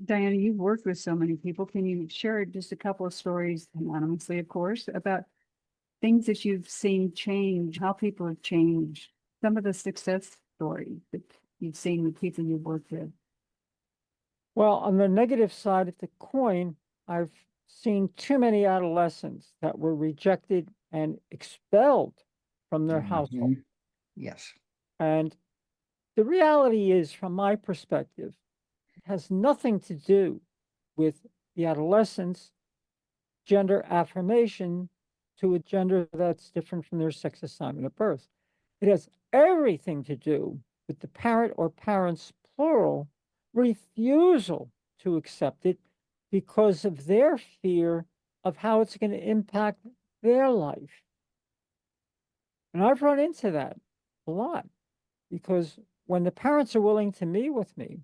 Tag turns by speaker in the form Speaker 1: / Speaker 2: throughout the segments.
Speaker 1: Diana, you've worked with so many people. Can you share just a couple of stories, anonymously, of course, about things that you've seen change, how people have changed, some of the success stories that you've seen with people you've worked with?
Speaker 2: Well, on the negative side of the coin, I've seen too many adolescents that were rejected and expelled from their household.
Speaker 3: Mhm. Yes.
Speaker 2: And the reality is, from my perspective, it has nothing to do with the adolescent's gender affirmation to a gender that's different from their sex assignment at birth. It has everything to do with the parent or parents, plural, refusal to accept it because of their fear of how it's going to impact their life. And I've run into that a lot because when the parents are willing to meet with me,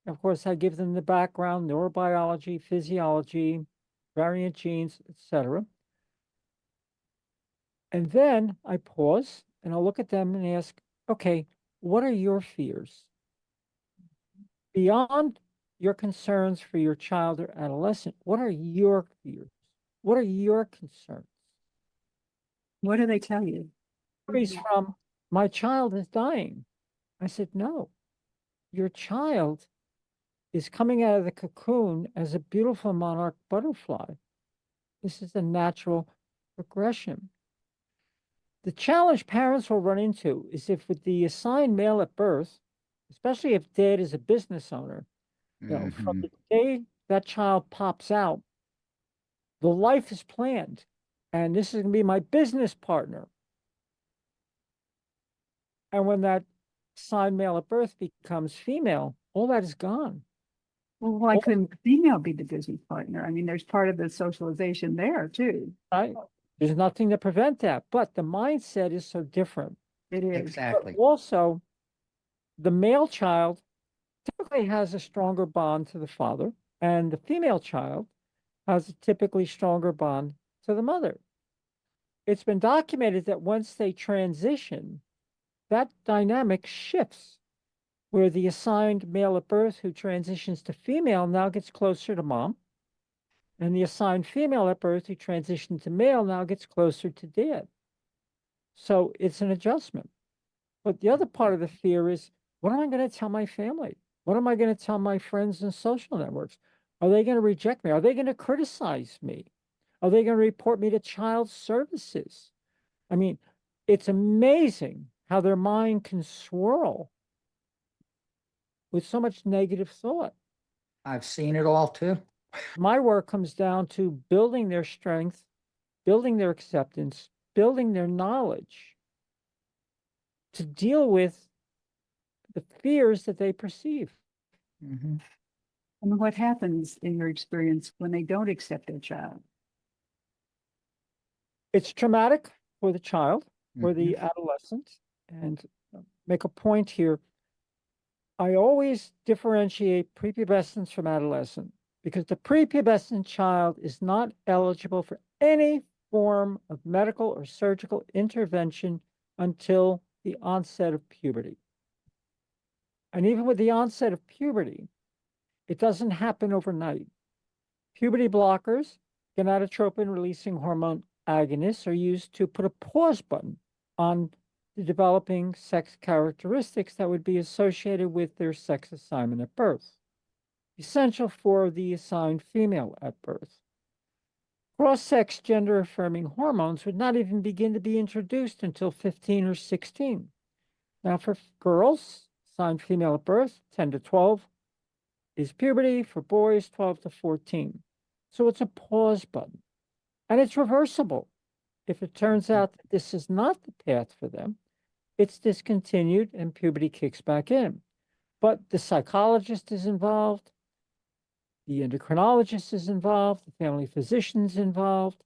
Speaker 2: of course, I give them the background, neurobiology, physiology, variant genes, etc. And then I pause and I'll look at them and ask, okay, what are your fears? Beyond your concerns for your child or adolescent, what are your fears? What are your concerns?
Speaker 1: What do they tell you?
Speaker 2: Stories from my child is dying. I said, no, your child is coming out of the cocoon as a beautiful monarch butterfly. This is a natural progression. The challenge parents will run into is if with the assigned male at birth, especially if dad is a business owner, from
Speaker 3: Mhm.
Speaker 2: the day that child pops out, the life is planned. And this is going to be my business partner. And when that assigned male at birth becomes female, all that is gone.
Speaker 1: Well, why
Speaker 2: All,
Speaker 1: couldn't the female be the business partner? I mean, there's part of the socialization there too.
Speaker 2: right? There's nothing to prevent that. But the mindset is so different.
Speaker 1: It is.
Speaker 2: But
Speaker 3: Exactly.
Speaker 2: also, the male child typically has a stronger bond to the father, and the female child has a typically stronger bond to the mother. It's been documented that once they transition, that dynamic shifts, where the assigned male at birth who transitions to female now gets closer to mom, and the assigned female at birth who transitioned to male now gets closer to dad. So it's an adjustment. But the other part of the fear is, what am I going to tell my family? What am I going to tell my friends and social networks? Are they going to reject me? Are they going to criticize me? Are they going to report me to child services? I mean, it's amazing how their mind can swirl with so much negative thought.
Speaker 3: I've seen it all too.
Speaker 2: My work comes down to building their strength, building their acceptance, building their knowledge to deal with the fears that they perceive.
Speaker 3: Mhm.
Speaker 1: And what happens in your experience when they don't accept their child?
Speaker 2: It's traumatic for the child, for
Speaker 3: Mhm.
Speaker 2: the adolescent, and make a point here. I always differentiate prepubescence from adolescent because the prepubescent child is not eligible for any form of medical or surgical intervention until the onset of puberty. And even with the onset of puberty, it doesn't happen overnight. Puberty blockers, gonadotropin releasing hormone agonists, are used to put a pause button on the developing sex characteristics that would be associated with their sex assignment at birth, essential for the assigned female at birth. Cross-sex gender-affirming hormones would not even begin to be introduced until 15 or 16. Now, for girls, assigned female at birth, 10 to 12, is puberty. For boys, 12 to 14. So it's a pause button. And it's reversible. If it turns out that this is not the path for them, it's discontinued and puberty kicks back in. But the psychologist is involved, the endocrinologist is involved, the family physician is involved,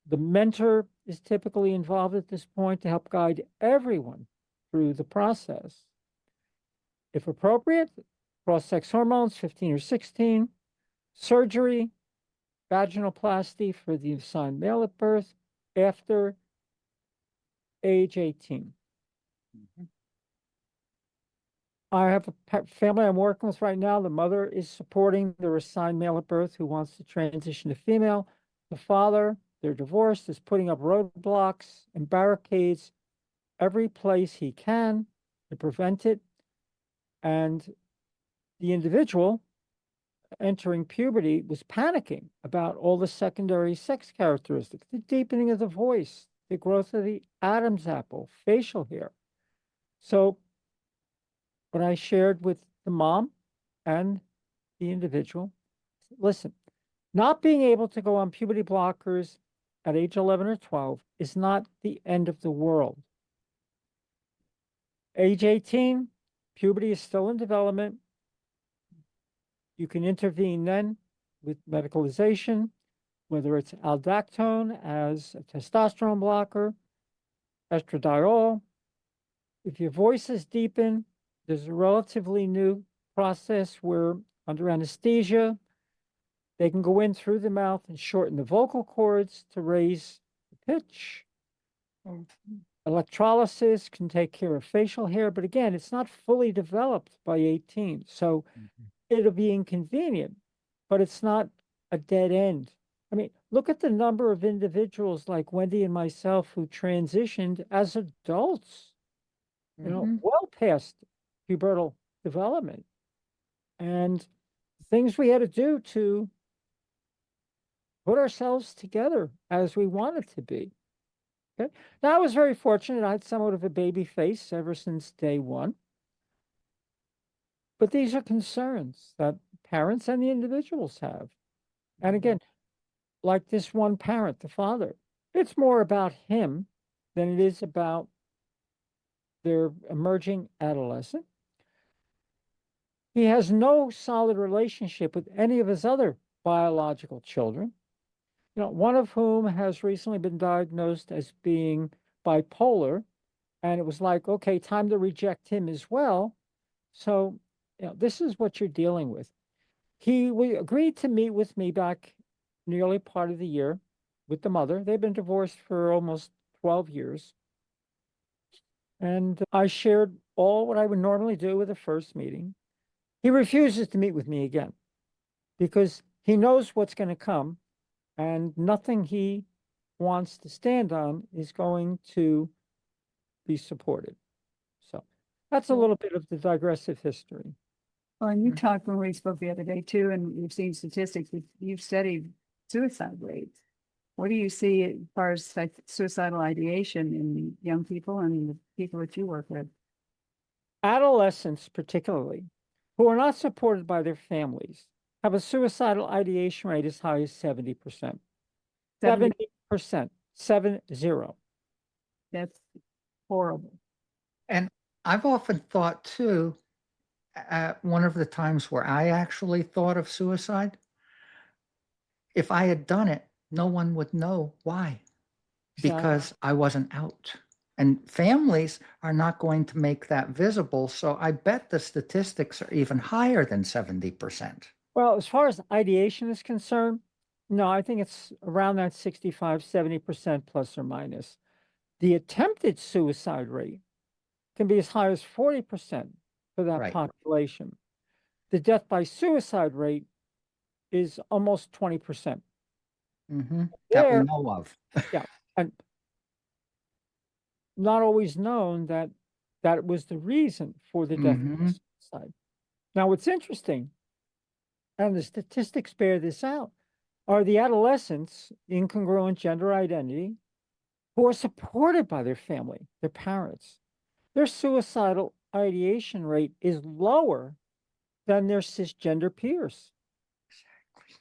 Speaker 2: the mentor is typically involved at this point to help guide everyone through the process. If appropriate, cross-sex hormones, 15 or 16, surgery, vaginoplasty for the assigned male at birth after age 18.
Speaker 3: Mhm.
Speaker 2: I have a family I'm working with right now. The mother is supporting their assigned male at birth who wants to transition to female. The father, they're divorced, is putting up roadblocks and barricades every place he can to prevent it. And the individual entering puberty was panicking about all the secondary sex characteristics, the deepening of the voice, the growth of the Adam's apple, facial hair. So what I shared with the mom and the individual, listen, not being able to go on puberty blockers at age 11 or 12 is not the end of the world. Age 18, puberty is still in development. You can intervene then with medicalization, whether it's aldactone as a testosterone blocker, estradiol. If your voice is deepened, there's a relatively new process where under anesthesia, they can go in through the mouth and shorten the vocal cords to raise the pitch. Electrolysis can take care of facial hair, but again, it's not fully developed by 18. So it'll be inconvenient, but it's not a dead end. I mean, look at the number of individuals like Wendy and myself who transitioned as adults, well past pubertal development. And things we had to do to put ourselves together as we wanted to be. Okay. Now, I was very fortunate. I had somewhat of a baby face ever since day one. But these are concerns that parents and the individuals have. And again, like this one parent, the father, it's more about him than it is about their emerging adolescent. He has no solid relationship with any of his other biological children, one of whom has recently been diagnosed as being bipolar. And it was like, okay, time to reject him as well. So, this is what you're dealing with. We agreed to meet with me back in the early part of the year with the mother. They've been divorced for almost 12 years. And I shared all what I would normally do with a first meeting. He refuses to meet with me again because he knows what's going to come, and nothing he wants to stand on is going to be supported. So that's a little bit of the digressive history.
Speaker 1: Well, and you talked when we spoke the other day too, and we've seen statistics, you've studied suicide rates. What do you see as far as suicidal ideation in young people and the people that you work with?
Speaker 2: Adolescents, particularly, who are not supported by their families, have a suicidal ideation rate as high as 70%. 70%, 70.
Speaker 1: That's horrible.
Speaker 3: And I've often thought too, one of the times where I actually thought of suicide, if I had done it, no one would know why, because I wasn't out. And families are not going to make that visible. So I bet the statistics are even higher than 70%.
Speaker 2: Well, as far as ideation is concerned, no, I think it's around that 65, 70% plus or minus. The attempted suicide rate can be as high as 40% for that population. The death by suicide rate is almost 20%.
Speaker 3: That we know of.
Speaker 2: Yeah, and not always known that that was the reason for the death by suicide. Now, what's interesting, and the statistics bear this out, are the adolescents, incongruent gender identity, who are supported by their family, their parents. Their suicidal ideation rate is lower than their cisgender peers.
Speaker 3: Exactly.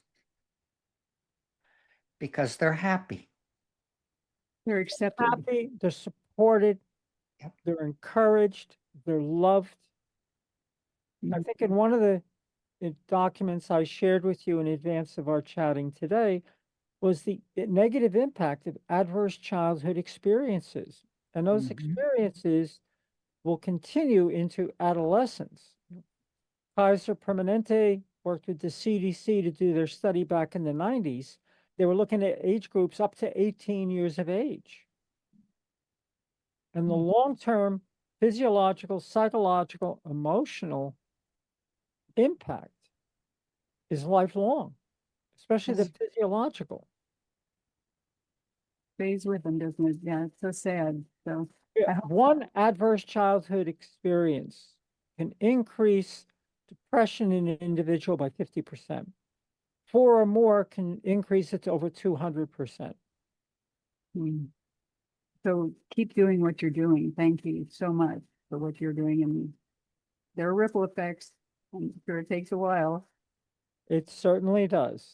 Speaker 3: Because they're happy.
Speaker 1: They're accepted.
Speaker 2: Happy, they're supported, they're encouraged, they're loved. I think in one of the documents I shared with you in advance of our chatting today was the negative impact of adverse childhood experiences. And those experiences will continue into adolescence. Kaiser Permanente worked with the CDC to do their study back in the 90s. They were looking at age groups up to 18 years of age. And the long-term physiological, psychological, emotional impact is lifelong, especially the
Speaker 1: Yes.
Speaker 2: physiological.
Speaker 1: Stays with them, doesn't it? Yeah, it's so sad. So I hope
Speaker 2: One adverse childhood experience can increase depression in an individual by 50%. 4 or more can increase it to over 200%.
Speaker 1: So keep doing what you're doing. Thank you so much for what you're doing. And there are ripple effects. I'm sure it takes a while.
Speaker 2: It certainly does.